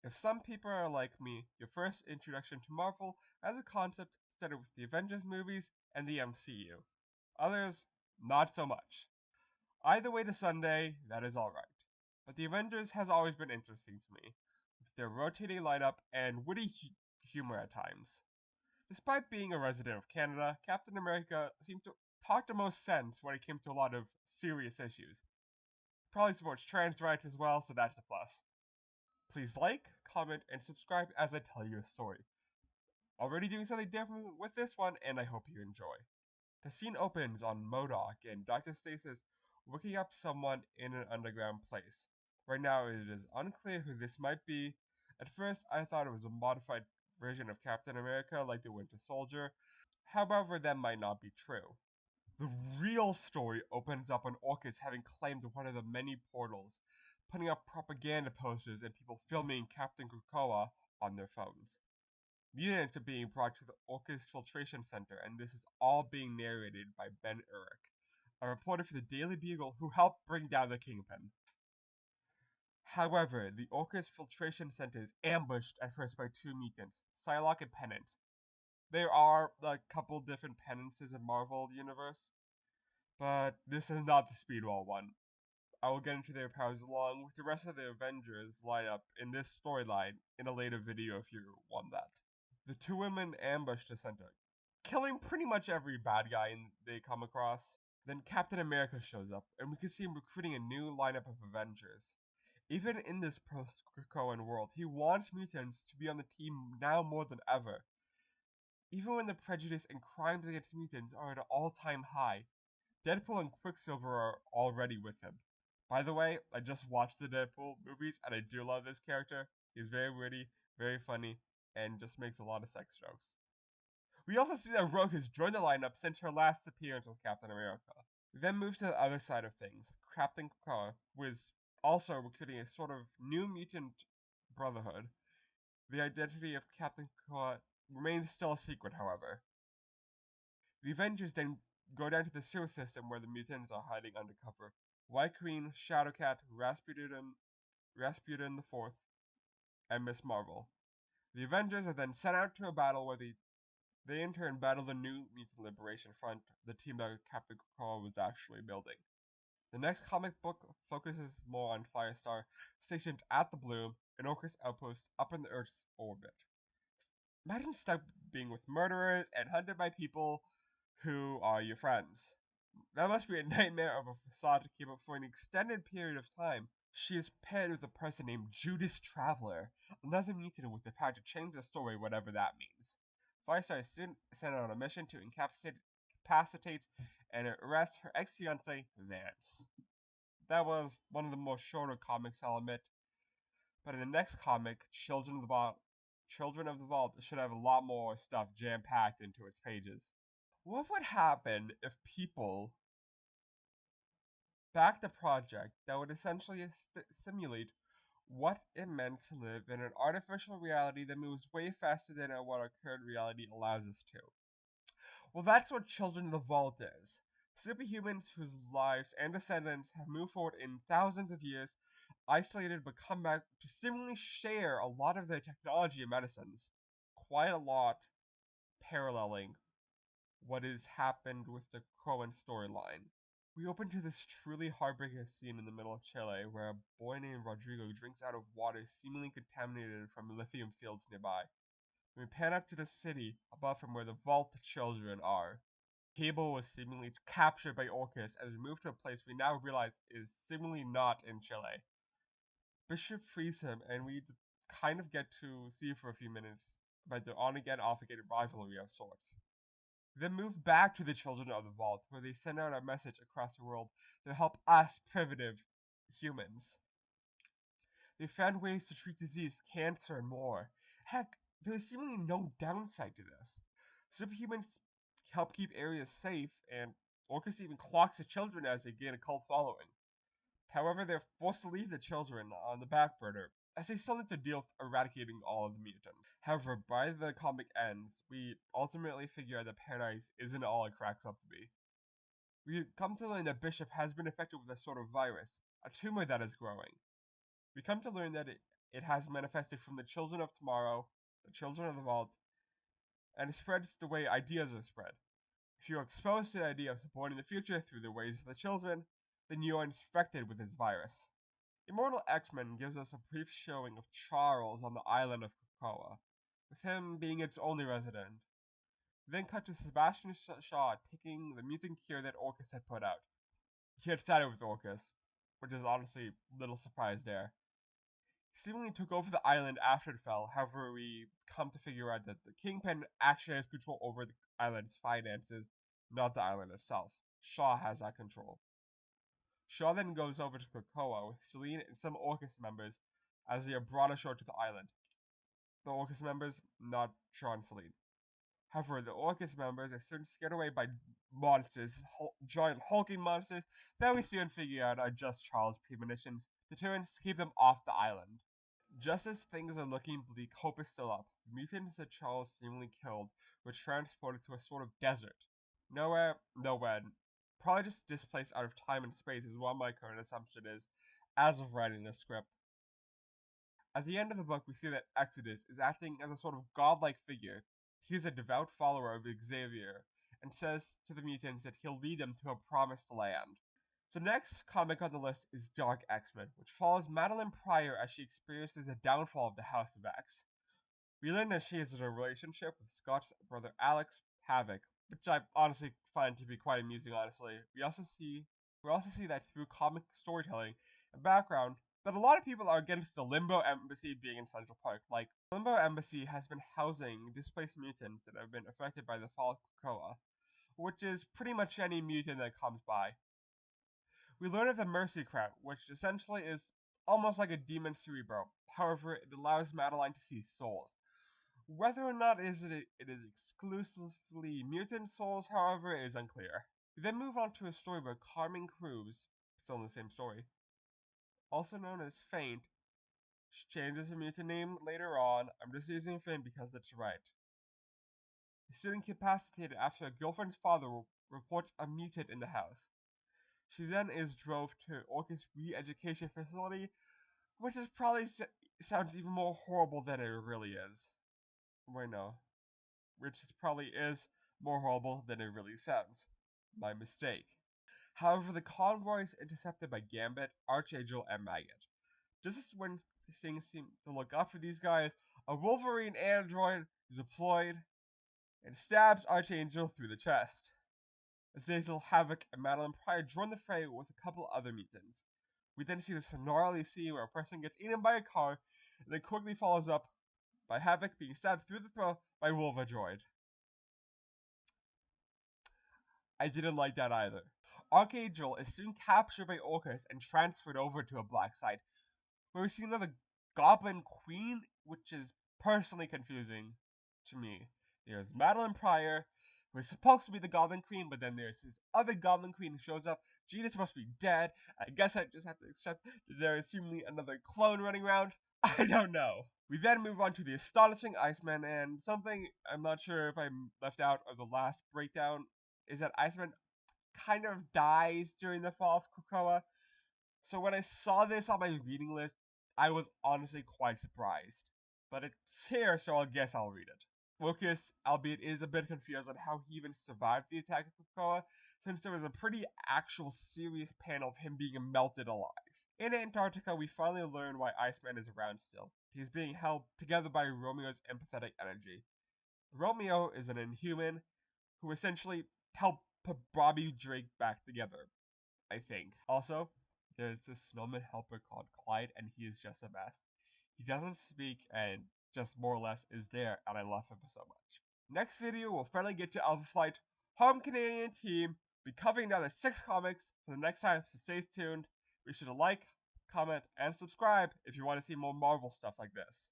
If some people are like me, your first introduction to Marvel as a concept started with the Avengers movies and the MCU. Others, not so much. Either way to Sunday, that is alright. But the Avengers has always been interesting to me, with their rotating lineup and witty humor at times. Despite being a resident of Canada, Captain America seemed to talk the most sense when it came to a lot of serious issues. Probably supports trans rights as well, so that's a plus. Please like, comment, and subscribe as I tell you a story. Already doing something different with this one, and I hope you enjoy. The scene opens on MODOK and Dr. Stasis waking up someone in an underground place. Right now, it is unclear who this might be. At first, I thought it was a modified version of Captain America, like the Winter Soldier. However, that might not be true. The real story opens up on Orcus having claimed one of the many portals, putting up propaganda posters and people filming Captain Krakoa on their phones. Mutants are being brought to the Orcus Filtration Center, and this is all being narrated by Ben Urich, a reporter for the Daily Bugle who helped bring down the Kingpin. However, the Orcus Filtration Center is ambushed at first by two mutants, Psylocke and Penance. There are a couple different Penances in Marvel Universe, but this is not the Speedwall one. I will get into their powers along with the rest of the Avengers lineup in this storyline in a later video if you want that. The two women ambush the center, killing pretty much every bad guy they come across. Then Captain America shows up, and we can see him recruiting a new lineup of Avengers. Even in this post-Krakoan world, he wants mutants to be on the team now more than ever. Even when the prejudice and crimes against mutants are at an all-time high, Deadpool and Quicksilver are already with him. By the way, I just watched the Deadpool movies, and I do love this character. He's very witty, very funny, and just makes a lot of sex jokes. We also see that Rogue has joined the lineup since her last appearance with Captain America. We then move to the other side of things. Captain Krakoa, who is also recruiting a sort of new mutant brotherhood. The identity of Captain Krakoa remains still a secret, however. The Avengers then go down to the sewer system where the mutants are hiding undercover. White Queen, Shadowcat, Rasputin the Fourth, and Miss Marvel. The Avengers are then sent out to a battle where they in turn battle the new Mutant Liberation Front, the team that Captain Krakoa was actually building. The next comic book focuses more on Firestar, stationed at the Bloom, an Orcus outpost up in the Earth's orbit. Imagine stuck being with murderers and hunted by people who are your friends. That must be a nightmare of a facade to keep up for an extended period of time. She is paired with a person named Judas Traveler, another mutant with the power to change the story, whatever that means. Firestar is soon sent on a mission to incapacitate and arrest her ex-fiance, Vance. That was one of the more shorter comics, I'll admit. But in the next comic, Children of the Vault should have a lot more stuff jam-packed into its pages. What would happen if people backed a project that would essentially simulate what it meant to live in an artificial reality that moves way faster than what our current reality allows us to? Well, that's what Children of the Vault is. Superhumans whose lives and descendants have moved forward in thousands of years, isolated but come back to seemingly share a lot of their technology and medicines. Quite a lot paralleling what has happened with the Cohen storyline. We open to this truly heartbreaking scene in the middle of Chile where a boy named Rodrigo drinks out of water seemingly contaminated from lithium fields nearby. We pan up to the city above from where the Vault children are. Cable was seemingly captured by Orcus and is moved to a place we now realize is seemingly not in Chile. Bishop frees him, and we kind of get to see for a few minutes about their on-again, off-again rivalry of sorts. Then move back to the Children of the Vault, where they send out a message across the world to help us primitive humans. They found ways to treat disease, cancer, and more. Heck, there's seemingly no downside to this. Superhumans help keep areas safe, and Orcus even clocks the children as they gain a cult following. However, they're forced to leave the children on the back burner, as they still need to deal with eradicating all of the mutants. However, by the comic ends, we ultimately figure out that Paradise isn't all it cracks up to be. We come to learn that Bishop has been infected with a sort of virus, a tumor that is growing. We come to learn that it has manifested from the children of tomorrow, the children of the vault, and it spreads the way ideas are spread. If you are exposed to the idea of supporting the future through the ways of the children, then you are infected with this virus. Immortal X-Men gives us a brief showing of Charles on the island of Krakoa, with him being its only resident. We then cut to Sebastian Shaw taking the mutant cure that Orcus had put out. He had started with Orcus, which is honestly a little surprise there. He seemingly took over the island after it fell, however we come to figure out that the Kingpin actually has control over the island's finances, not the island itself. Shaw has that control. Shaw then goes over to Krakoa with Selene and some Orcus members as they are brought ashore to the island. The Orcus members, not Shaw and Selene. However, the Orcus members are soon scared away by monsters, giant hulking monsters that we soon figure out are just Charles' premonitions, deterrents to keep them off the island. Just as things are looking bleak, hope is still up. The mutants that Charles seemingly killed were transported to a sort of desert. Nowhere, no when. Probably just displaced out of time and space is what my current assumption is, as of writing this script. At the end of the book, we see that Exodus is acting as a sort of godlike figure. He is a devout follower of Xavier, and says to the mutants that he'll lead them to a promised land. The next comic on the list is Dark X-Men, which follows Madeline Pryor as she experiences the downfall of the House of X. We learn that she is in a relationship with Scott's brother Alex Havoc, which I honestly find to be quite amusing. Honestly, we also see that through comic storytelling and background that a lot of people are against the Limbo Embassy being in Central Park. Like, Limbo Embassy has been housing displaced mutants that have been affected by the fall of Krakoa, which is pretty much any mutant that comes by. We learn of the Mercy Crown, which essentially is almost like a demon cerebro. However, it allows Madeline to see souls. Whether or not it is exclusively mutant souls, however, is unclear. We then move on to a story by Carmen Cruz, still in the same story, also known as Faint. She changes her mutant name later on. I'm just using Faint because it's right. A student incapacitated after her girlfriend's father reports a mutant in the house. She then is drove to Orcus re-education facility, which is probably sounds even more horrible than it really is. Wait, no. Which probably is more horrible than it really sounds. My mistake. However, the convoy is intercepted by Gambit, Archangel, and Maggot. Just as when things seem to look up for these guys, a Wolverine android is deployed and stabs Archangel through the chest. Azazel, Havoc, and Madeline Pryor join the fray with a couple other mutants. We then see this gnarly scene where a person gets eaten by a car, and then quickly follows up by Havoc being stabbed through the throat by Wolverdroid. I didn't like that either. Archangel is soon captured by Orcus and transferred over to a black site, where we see another Goblin Queen, which is personally confusing to me. There's Madeline Pryor, who is supposed to be the Goblin Queen, but then there's this other Goblin Queen who shows up. Gina's supposed to be dead. I guess I just have to accept that there is seemingly another clone running around. I don't know. We then move on to the Astonishing Iceman, and something I'm not sure if I left out of the last breakdown is that Iceman kind of dies during the fall of Krakoa. So when I saw this on my reading list, I was honestly quite surprised. But it's here, so I guess I'll read it. Lucas, albeit, is a bit confused on how he even survived the attack of Krakoa, since there was a pretty actual serious panel of him being melted alive. In Antarctica, we finally learn why Iceman is around still. He's being held together by Romeo's empathetic energy. Romeo is an inhuman who essentially helped put Bobby Drake back together, I think. Also, there's this snowman helper called Clyde, and he is just a mess. He doesn't speak and just more or less is there, and I love him so much. Next video, we'll finally get to Alpha Flight, home Canadian team, be covering another 6 comics for the next time, so stay tuned. Be sure to like, comment, and subscribe if you want to see more Marvel stuff like this.